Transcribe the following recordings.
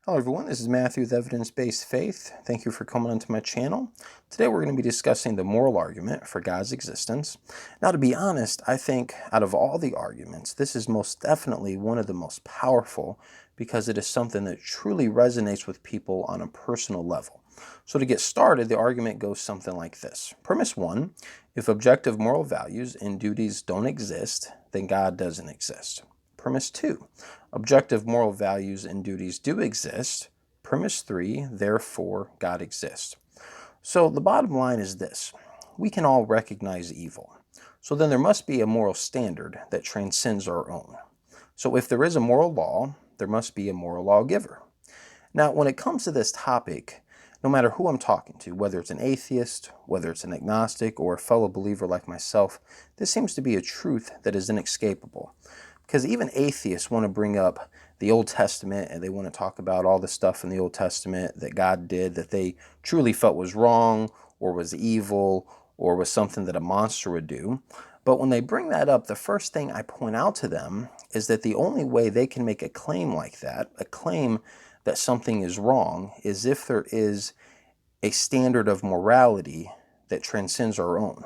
Hello everyone, this is Matthew with Evidence-Based Faith. Thank you for coming onto my channel. Today we're going to be discussing the moral argument for God's existence. Now, to be honest, I think out of all the arguments, this is most definitely one of the most powerful because it is something that truly resonates with people on a personal level. So to get started, the argument goes something like this. Premise 1, if objective moral values and duties don't exist, then God doesn't exist. Premise 2, objective moral values and duties do exist. Premise 3, therefore God exists. So the bottom line is this. We can all recognize evil. So then there must be a moral standard that transcends our own. So if there is a moral law, there must be a moral lawgiver. Now, when it comes to this topic, no matter who I'm talking to, whether it's an atheist, whether it's an agnostic, or a fellow believer like myself, this seems to be a truth that is inescapable. Because even atheists want to bring up the Old Testament and they want to talk about all the stuff in the Old Testament that God did that they truly felt was wrong or was evil or was something that a monster would do. But when they bring that up, the first thing I point out to them is that the only way they can make a claim like that, a claim that something is wrong, is if there is a standard of morality that transcends our own.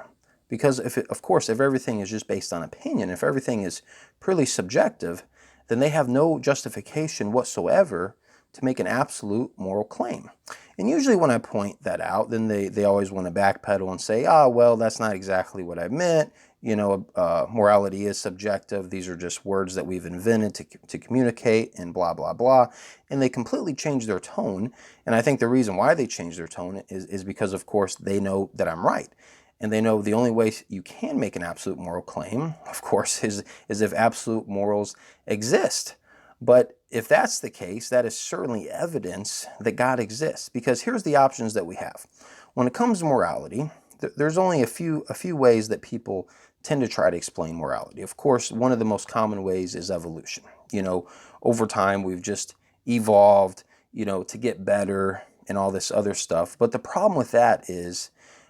Because of course, if everything is just based on opinion, if everything is purely subjective, then they have no justification whatsoever to make an absolute moral claim. And usually when I point that out, then they always want to backpedal and say, well, that's not exactly what I meant. You know, morality is subjective. These are just words that we've invented to communicate and blah, blah, blah. And they completely change their tone. And I think the reason why they change their tone is because, of course, they know that I'm right. And they know the only way you can make an absolute moral claim, of course, is if absolute morals exist. But if that's the case, that is certainly evidence that God exists. Because here's the options that we have. When it comes to morality, there's only a few ways that people tend to try to explain morality. Of course, one of the most common ways is evolution. You know, over time, we've just evolved, you know, to get better and all this other stuff. But the problem with that is,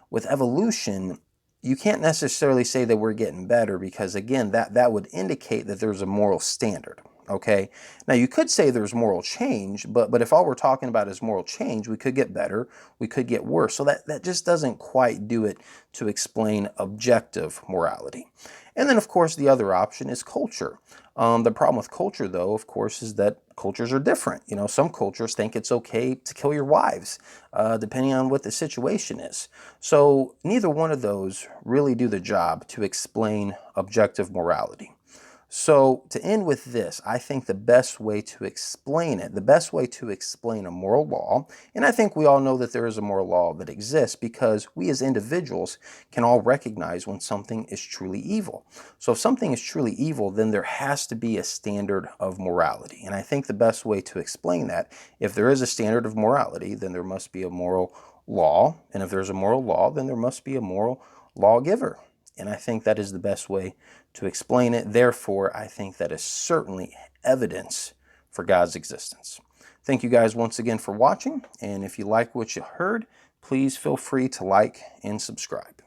with evolution, you can't necessarily say that we're getting better because, again, that would indicate that there's a moral standard, okay? Now, you could say there's moral change, but if all we're talking about is moral change, we could get better, we could get worse. So that just doesn't quite do it to explain objective morality. And then, of course, the other option is culture. The problem with culture, though, of course, is that cultures are different. You know, some cultures think it's okay to kill your wives, depending on what the situation is. So neither one of those really do the job to explain objective morality. So to end with this, I think the best way to explain it, the best way to explain a moral law, and I think we all know that there is a moral law that exists because we as individuals can all recognize when something is truly evil. So if something is truly evil, then there has to be a standard of morality. And I think the best way to explain that, if there is a standard of morality, then there must be a moral law. And if there's a moral law, then there must be a moral lawgiver. And I think that is the best way to explain it. Therefore, I think that is certainly evidence for God's existence. Thank you guys once again for watching. And if you like what you heard, please feel free to like and subscribe.